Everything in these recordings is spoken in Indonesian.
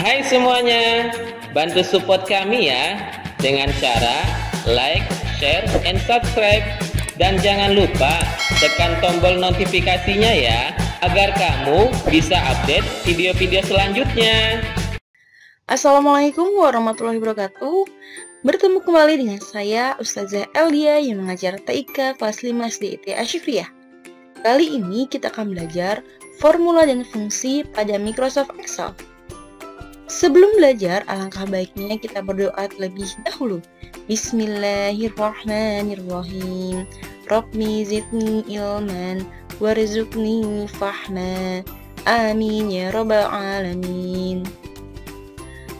Hai semuanya, bantu support kami ya dengan cara like, share, and subscribe. Dan jangan lupa tekan tombol notifikasinya ya, agar kamu bisa update video-video selanjutnya. Assalamualaikum warahmatullahi wabarakatuh. Bertemu kembali dengan saya Ustazah Eldia yang mengajar TIK kelas 5 SD ITIA Asy-Syifriyah. Kali ini kita akan belajar formula dan fungsi pada Microsoft Excel. Sebelum belajar, alangkah baiknya kita berdoa terlebih dahulu. Bismillahirrahmanirrahim. Rabbi zidni ilman warzuqni fahma. Amin ya rabbal alamin.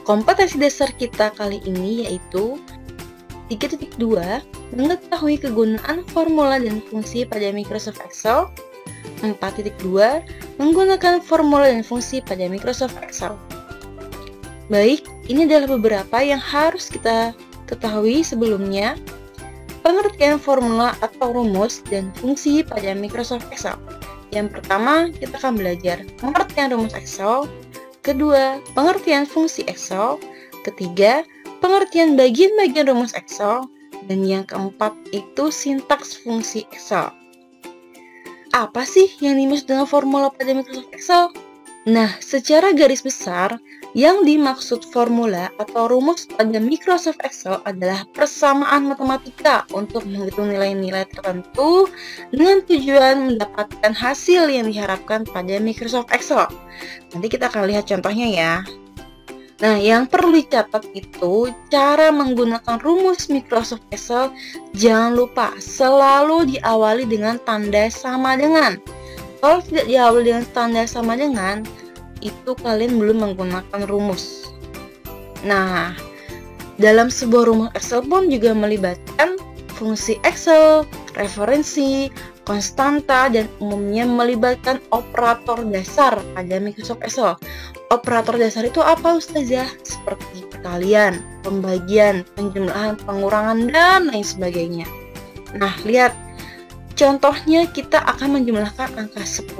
Kompetensi dasar kita kali ini yaitu 3.2 mengetahui kegunaan formula dan fungsi pada Microsoft Excel. 4.2 menggunakan formula dan fungsi pada Microsoft Excel. Baik, ini adalah beberapa yang harus kita ketahui sebelumnya. Pengertian formula atau rumus dan fungsi pada Microsoft Excel. Yang pertama, kita akan belajar pengertian rumus Excel. Kedua, pengertian fungsi Excel. Ketiga, pengertian bagian-bagian rumus Excel. Dan yang keempat itu sintaks fungsi Excel. Apa sih yang dimaksud dengan formula pada Microsoft Excel? Nah, secara garis besar, yang dimaksud formula atau rumus pada Microsoft Excel adalah persamaan matematika untuk menghitung nilai-nilai tertentu dengan tujuan mendapatkan hasil yang diharapkan pada Microsoft Excel. Nanti kita akan lihat contohnya ya. Nah, yang perlu dicatat itu cara menggunakan rumus Microsoft Excel. Jangan lupa selalu diawali dengan tanda sama dengan. Kalau tidak diawali dengan tanda sama dengan, itu kalian belum menggunakan rumus. Nah, dalam sebuah rumus Excel pun juga melibatkan fungsi Excel, referensi, konstanta, dan umumnya melibatkan operator dasar pada Microsoft Excel. Operator dasar itu apa, Ustazah? Seperti perkalian, pembagian, penjumlahan, pengurangan, dan lain sebagainya. Nah, lihat. Contohnya kita akan menjumlahkan angka 10,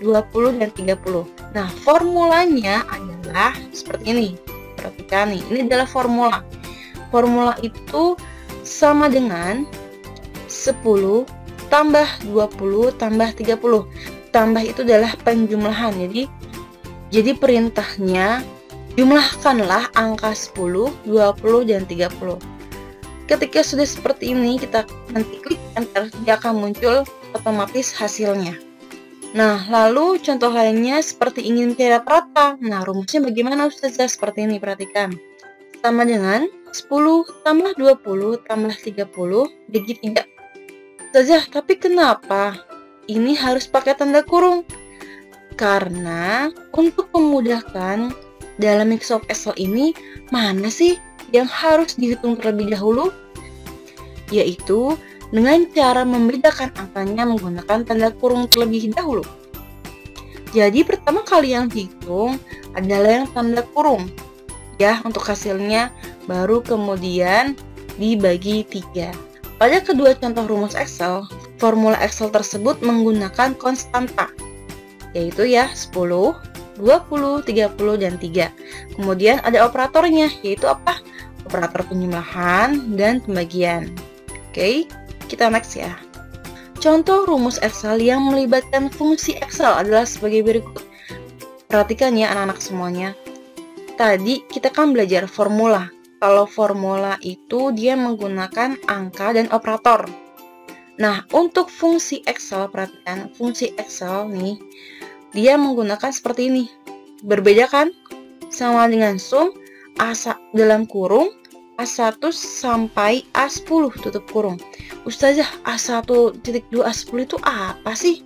20, dan 30. Nah, formulanya adalah seperti ini. Perhatikan nih, ini adalah formula. Formula itu sama dengan 10 tambah 20 tambah 30. Tambah itu adalah penjumlahan. Jadi perintahnya jumlahkanlah angka 10, 20, dan 30. Ketika sudah seperti ini, kita nanti klik enter, dia akan muncul otomatis hasilnya. Nah, lalu contoh lainnya seperti ingin tiada rata. Nah, rumusnya bagaimana, Ustazah? Seperti ini, perhatikan. Sama dengan 10 tambah 20 tambah 30 bagi 3. Ustazah, tapi kenapa ini harus pakai tanda kurung? Karena untuk memudahkan dalam Microsoft Excel ini, mana sih yang harus dihitung terlebih dahulu, yaitu dengan cara membedakan angkanya menggunakan tanda kurung terlebih dahulu. Jadi pertama kali yang dihitung adalah yang tanda kurung ya untuk hasilnya, baru kemudian dibagi 3. Pada kedua contoh rumus Excel, formula Excel tersebut menggunakan konstanta, yaitu ya 10, 20, 30, dan 3. Kemudian ada operatornya, yaitu apa? Operator penjumlahan dan pembagian. Oke, kita next ya. Contoh rumus Excel yang melibatkan fungsi Excel adalah sebagai berikut. Perhatikan ya anak-anak semuanya. Tadi kita kan belajar formula. Kalau formula itu dia menggunakan angka dan operator. Nah, untuk fungsi Excel, perhatikan fungsi Excel nih, dia menggunakan seperti ini. Berbeda kan? Sama dengan sum A dalam kurung A1 sampai A10 tutup kurung. Ustazah, A1.2 A10 itu apa sih?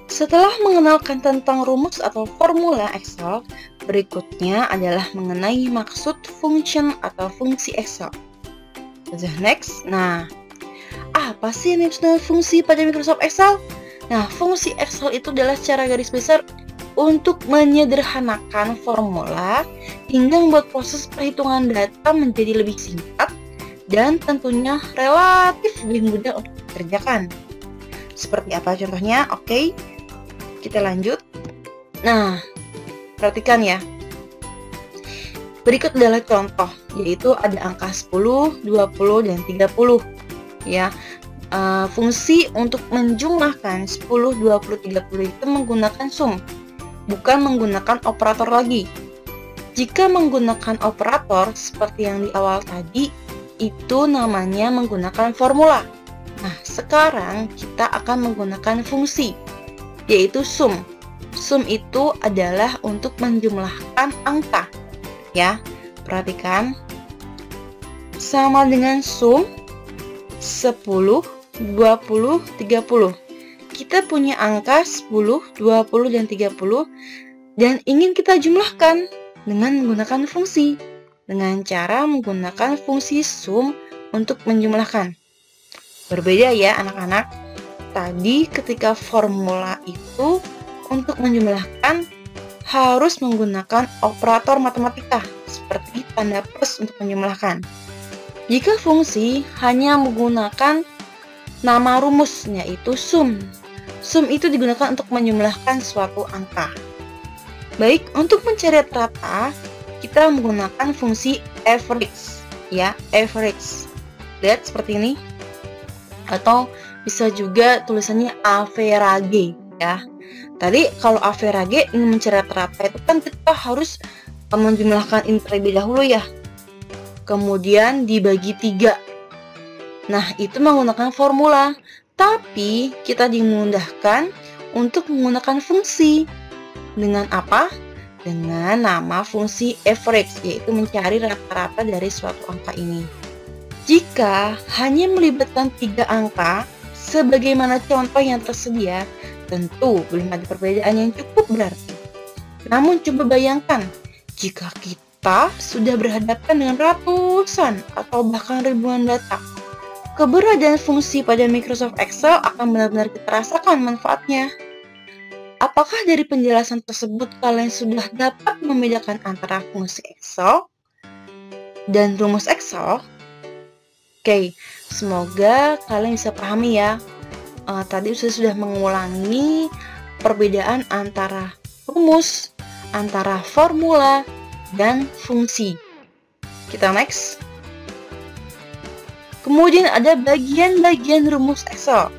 Setelah mengenalkan tentang rumus atau formula Excel, berikutnya adalah mengenai maksud function atau fungsi Excel. Ustazah, next. Nah, apa sih yang dimaksud fungsi pada Microsoft Excel? Nah, fungsi Excel itu adalah secara garis besar untuk menyederhanakan formula hingga membuat proses perhitungan data menjadi lebih singkat dan tentunya relatif lebih mudah untuk dikerjakan. Seperti apa contohnya? Oke, kita lanjut. Nah, perhatikan ya. Berikut adalah contoh, yaitu ada angka 10, 20, dan 30. Ya, fungsi untuk menjumlahkan 10, 20, 30 itu menggunakan sum, bukan menggunakan operator lagi. Jika menggunakan operator seperti yang di awal tadi, itu namanya menggunakan formula. Nah, sekarang kita akan menggunakan fungsi, yaitu sum. Sum itu adalah untuk menjumlahkan angka. Ya, perhatikan. Sama dengan sum 10, 20, 30. Kita punya angka 10, 20, dan 30 dan ingin kita jumlahkan dengan menggunakan fungsi. Dengan cara menggunakan fungsi sum untuk menjumlahkan. Berbeda ya anak-anak. Tadi ketika formula itu untuk menjumlahkan harus menggunakan operator matematika seperti tanda plus untuk menjumlahkan. Jika fungsi hanya menggunakan nama rumus yaitu sum. Sum itu digunakan untuk menjumlahkan suatu angka. Baik, untuk mencari rata kita menggunakan fungsi average ya, average. Lihat seperti ini. Atau bisa juga tulisannya average ya. Tadi kalau average ingin mencari rata-rata itu kan kita harus menjumlahkan ini terlebih dahulu ya. Kemudian dibagi 3. Nah, itu menggunakan formula. Tapi kita dimudahkan untuk menggunakan fungsi. Dengan apa? Dengan nama fungsi average, yaitu mencari rata-rata dari suatu angka ini. Jika hanya melibatkan 3 angka, sebagaimana contoh yang tersedia, tentu belum ada perbedaan yang cukup berarti. Namun coba bayangkan, jika kita sudah berhadapan dengan ratusan atau bahkan ribuan data, keberadaan fungsi pada Microsoft Excel akan benar-benar kita rasakan manfaatnya. Apakah dari penjelasan tersebut kalian sudah dapat membedakan antara fungsi Excel dan rumus Excel? Oke, semoga kalian bisa pahami ya. Tadi sudah mengulangi perbedaan antara rumus, antara formula, dan fungsi. Kita next. Kemudian ada bagian-bagian rumus Excel.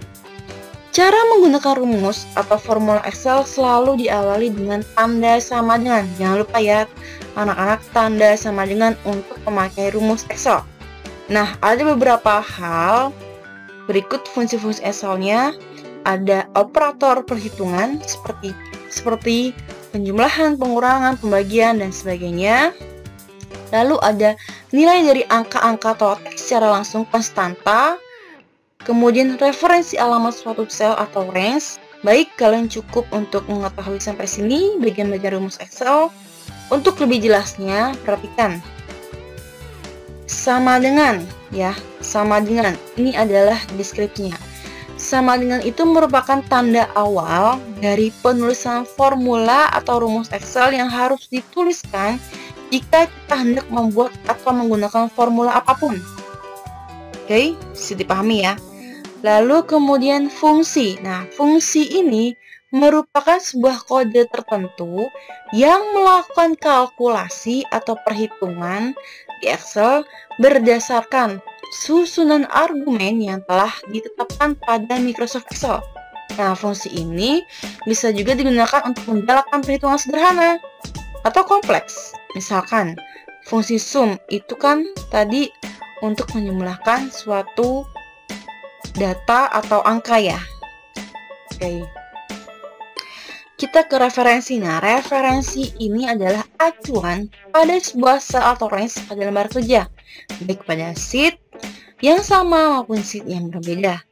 Cara menggunakan rumus atau formula Excel selalu diawali dengan tanda sama dengan. Jangan lupa ya, anak-anak, tanda sama dengan untuk memakai rumus Excel. Nah, ada beberapa hal. Berikut fungsi-fungsi Excel-nya. Ada operator perhitungan seperti penjumlahan, pengurangan, pembagian, dan sebagainya. Lalu ada nilai dari angka-angka atau teks secara langsung konstanta. Kemudian referensi alamat suatu sel atau range. Baik, kalian cukup untuk mengetahui sampai sini bagian-bagian rumus Excel. Untuk lebih jelasnya, perhatikan. Sama dengan ya, sama dengan ini adalah deskripsinya. Sama dengan itu merupakan tanda awal dari penulisan formula atau rumus Excel yang harus dituliskan jika kita hendak membuat atau menggunakan formula apapun. Oke, bisa dipahami ya. Lalu kemudian fungsi. Nah, fungsi ini merupakan sebuah kode tertentu yang melakukan kalkulasi atau perhitungan di Excel berdasarkan susunan argumen yang telah ditetapkan pada Microsoft Excel. Nah, fungsi ini bisa juga digunakan untuk menjalankan perhitungan sederhana atau kompleks. Misalkan, fungsi sum itu kan tadi untuk menjumlahkan suatu data atau angka ya. Oke. Kita ke referensi. Nah, referensi ini adalah acuan pada sebuah sel atau range pada lembar kerja, baik pada sheet yang sama maupun sheet yang berbeda.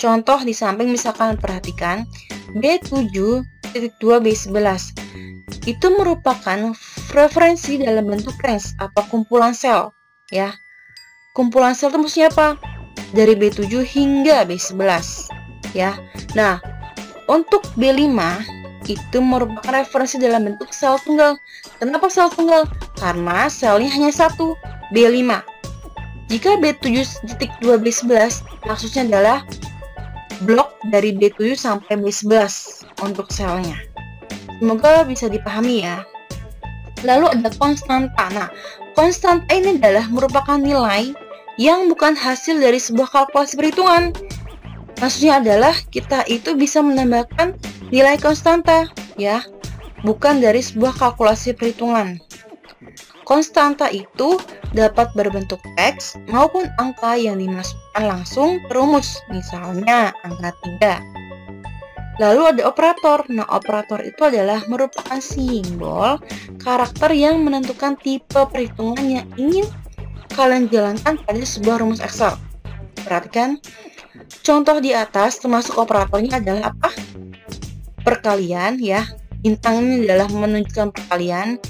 Contoh di samping misalkan perhatikan B7.2B11. Itu merupakan referensi dalam bentuk range atau kumpulan sel, ya. Kumpulan sel itu maksudnya apa? Dari B7 hingga B11, ya. Nah, untuk B5 itu merupakan referensi dalam bentuk sel tunggal. Kenapa sel tunggal? Karena selnya hanya satu, B5. Jika B7.2B11 maksudnya adalah blok dari B7 sampai B11 untuk selnya. Semoga bisa dipahami ya. Lalu ada konstanta. Nah, konstanta ini adalah merupakan nilai yang bukan hasil dari sebuah kalkulasi perhitungan. Maksudnya adalah kita itu bisa menambahkan nilai konstanta, ya, bukan dari sebuah kalkulasi perhitungan. Konstanta itu dapat berbentuk teks maupun angka yang dimasukkan langsung ke rumus, misalnya angka 3. Lalu ada operator. Nah, operator itu adalah merupakan simbol karakter yang menentukan tipe perhitungan yang ingin kalian jalankan pada sebuah rumus Excel. Perhatikan, contoh di atas termasuk operatornya adalah apa? Perkalian, ya. Bintang ini adalah menunjukkan perkalian.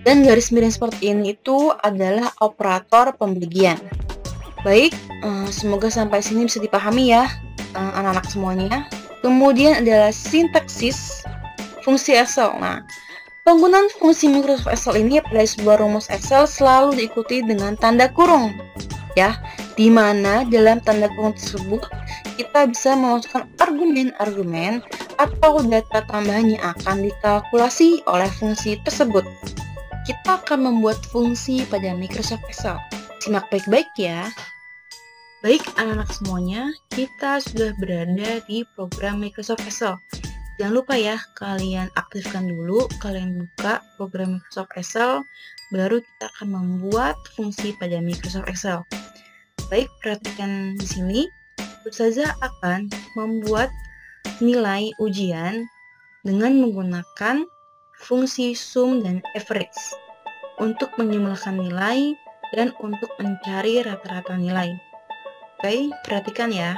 Dan garis miring seperti ini itu adalah operator pembagian. Baik, semoga sampai sini bisa dipahami ya, anak-anak semuanya. Kemudian adalah sintaksis fungsi Excel. Nah, penggunaan fungsi Microsoft Excel ini pada sebuah rumus Excel selalu diikuti dengan tanda kurung, ya, di mana dalam tanda kurung tersebut kita bisa memasukkan argumen-argumen atau data tambahan yang akan dikalkulasi oleh fungsi tersebut. Kita akan membuat fungsi pada Microsoft Excel. Simak baik-baik ya. Baik anak-anak semuanya, kita sudah berada di program Microsoft Excel. Jangan lupa ya, kalian aktifkan dulu, kalian buka program Microsoft Excel, baru kita akan membuat fungsi pada Microsoft Excel. Baik, perhatikan di sini, Ustazah akan membuat nilai ujian dengan menggunakan fungsi sum dan average untuk menjumlahkan nilai dan untuk mencari rata-rata nilai. Oke, perhatikan ya.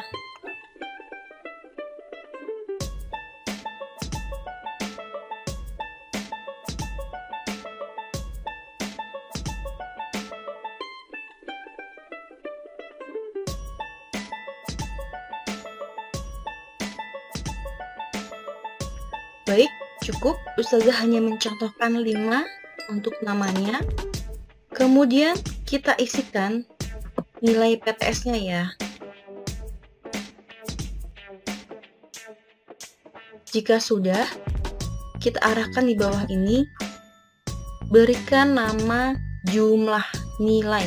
Baik, cukup. Ustazah hanya mencontohkan 5 untuk namanya. Kemudian kita isikan nilai PTS-nya ya. Jika sudah, kita arahkan di bawah ini, berikan nama jumlah nilai.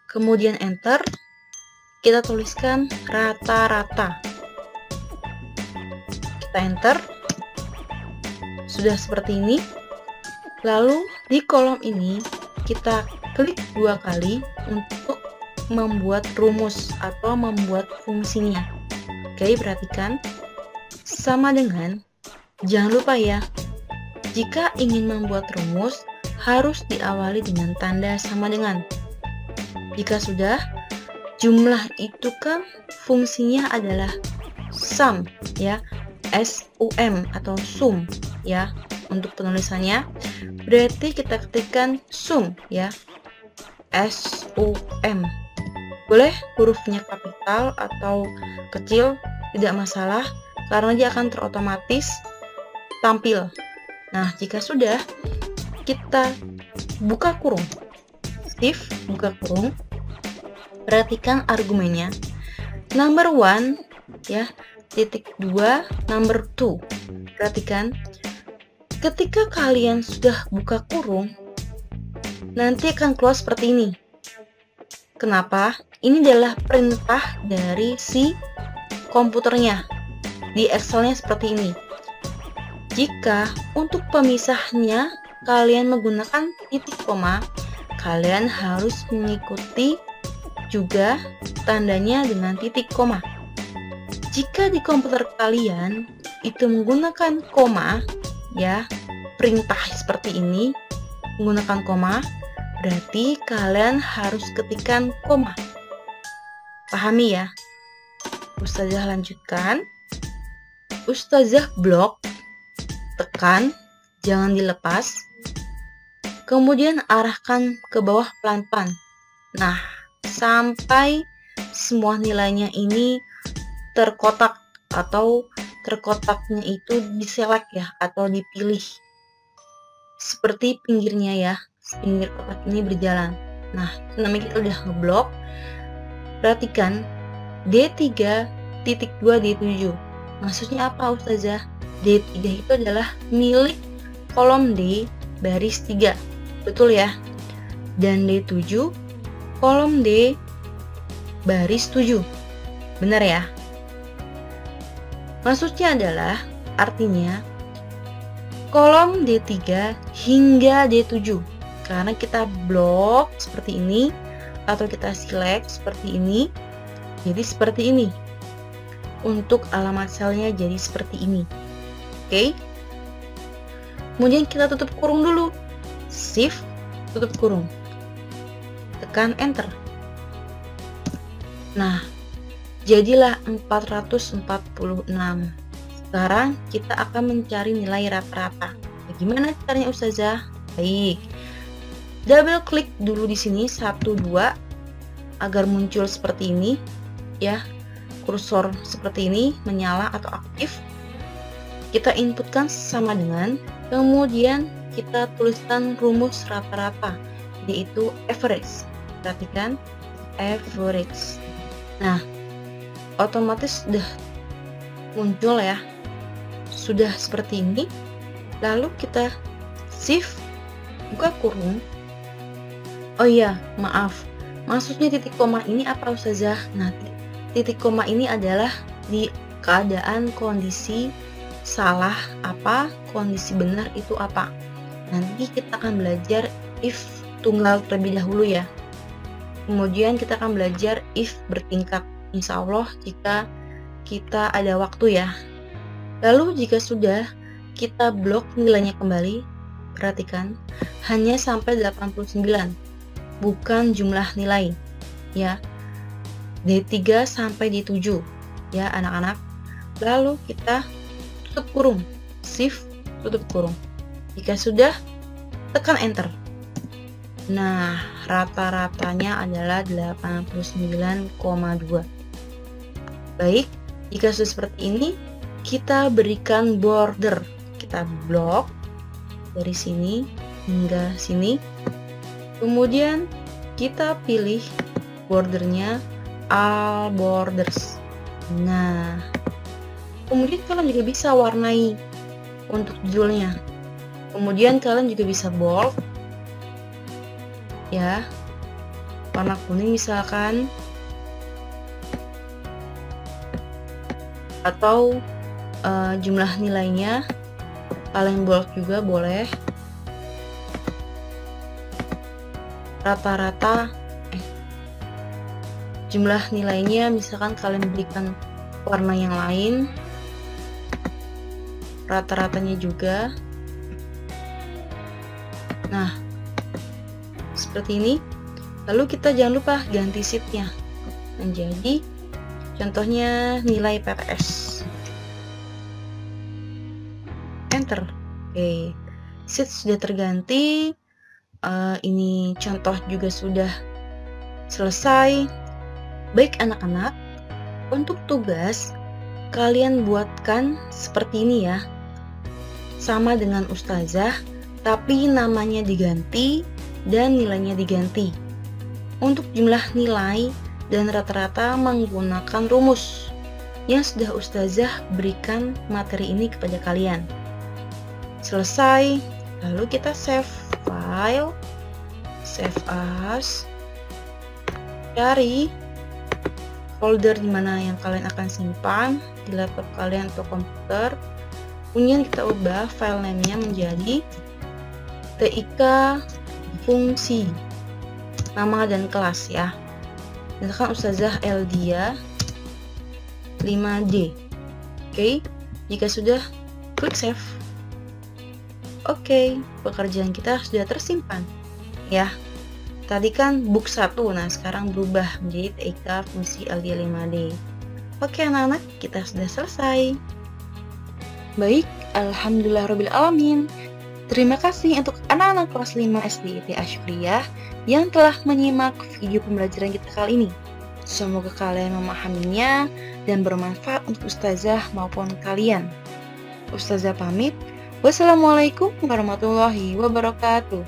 Kemudian enter, kita tuliskan rata-rata. Kita enter, sudah seperti ini. Lalu di kolom ini kita klik 2 kali untuk membuat rumus atau membuat fungsinya. Oke, perhatikan. Sama dengan, jangan lupa ya, jika ingin membuat rumus harus diawali dengan tanda sama dengan. Jika sudah, jumlah itu kan fungsinya adalah sum, ya, SUM atau sum, ya, untuk penulisannya. Berarti kita ketikkan sum, ya, SUM. Boleh hurufnya kapital atau kecil, tidak masalah, karena dia akan terotomatis tampil. Nah, jika sudah, kita buka kurung. Shift, buka kurung. Perhatikan argumennya. Number 1, ya, titik 2, number 2. Perhatikan, ketika kalian sudah buka kurung, nanti akan keluar seperti ini. Kenapa? Ini adalah perintah dari si komputernya. Di Excelnya seperti ini. Jika untuk pemisahnya kalian menggunakan titik koma, kalian harus mengikuti juga tandanya dengan titik koma. Jika di komputer kalian itu menggunakan koma, ya, perintah seperti ini menggunakan koma, berarti kalian harus ketikkan koma. Pahami ya? Ustazah lanjutkan. Ustazah blok, tekan, jangan dilepas. Kemudian arahkan ke bawah pelan-pelan. Nah, sampai semua nilainya ini terkotak atau terkotaknya itu diselect ya, atau dipilih. Seperti pinggirnya ya, pinggir kotak ini berjalan. Nah, namanya kita udah ngeblok. Perhatikan D3.2 D7. Maksudnya apa Ustazah? D3 itu adalah milik kolom D, baris 3. Betul ya? Dan D7, kolom D, baris 7. Benar ya? Maksudnya adalah, artinya, kolom D3 hingga D7. Karena kita blok seperti ini, atau kita select seperti ini, jadi seperti ini. Untuk alamat selnya jadi seperti ini. Oke? Kemudian kita tutup kurung dulu. Shift, tutup kurung. Tekan Enter. Nah, jadilah 446. Sekarang kita akan mencari nilai rata-rata. Bagaimana caranya Ustazah? Baik. Double klik dulu di sini 1 2 agar muncul seperti ini ya. Kursor seperti ini menyala atau aktif. Kita inputkan sama dengan, kemudian kita tuliskan rumus rata-rata, yaitu average. Perhatikan, average. Nah, otomatis sudah muncul ya, sudah seperti ini. Lalu kita shift, buka kurung. Oh iya, maaf, maksudnya titik koma ini apa Ustazah? Nah, titik koma ini adalah di keadaan kondisi salah apa, kondisi benar itu apa. Nanti kita akan belajar if tunggal terlebih dahulu ya. Kemudian kita akan belajar if bertingkat. Insya Allah jika kita ada waktu ya. Lalu jika sudah, kita blok nilainya kembali. Perhatikan, hanya sampai 89, bukan jumlah nilai ya. D3 sampai D7 ya anak-anak. Lalu kita tutup kurung, shift, tutup kurung. Jika sudah, tekan Enter. Nah, rata-ratanya adalah 89,2. Baik, jika sudah seperti ini, kita berikan border. Kita blok dari sini hingga sini. Kemudian kita pilih bordernya all borders. Nah, kemudian kalian juga bisa warnai untuk judulnya. Kemudian kalian juga bisa bold ya, warna kuning misalkan, atau jumlah nilainya kalian bold juga boleh. Rata-rata jumlah nilainya misalkan kalian berikan warna yang lain, rata-ratanya juga. Nah, seperti ini. Lalu kita jangan lupa ganti sheetnya menjadi contohnya nilai PPS. Enter. Oke, sheet sudah terganti. Ini contoh juga sudah selesai. Baik anak-anak, untuk tugas kalian buatkan seperti ini ya, sama dengan Ustazah, tapi namanya diganti dan nilainya diganti. Untuk jumlah nilai dan rata-rata menggunakan rumus yang sudah Ustazah berikan materi ini kepada kalian. Selesai, lalu kita save file, save as, cari folder dimana yang kalian akan simpan di laptop kalian atau komputer. Kemudian kita ubah file name-nya menjadi TIK fungsi, nama dan kelas ya. Misalkan Ustazah Eldia 5D. Oke, jika sudah, klik save. Oke, pekerjaan kita sudah tersimpan ya. Tadi kan book 1, nah sekarang berubah menjadi TIK fungsi Eldia 5D. Oke anak-anak, kita sudah selesai. Baik, alhamdulillahirobbilalamin. Terima kasih untuk anak-anak kelas 5 SD IPA Syukriyah yang telah menyimak video pembelajaran kita kali ini. Semoga kalian memahaminya dan bermanfaat untuk Ustazah maupun kalian. Ustazah pamit. Wassalamualaikum warahmatullahi wabarakatuh.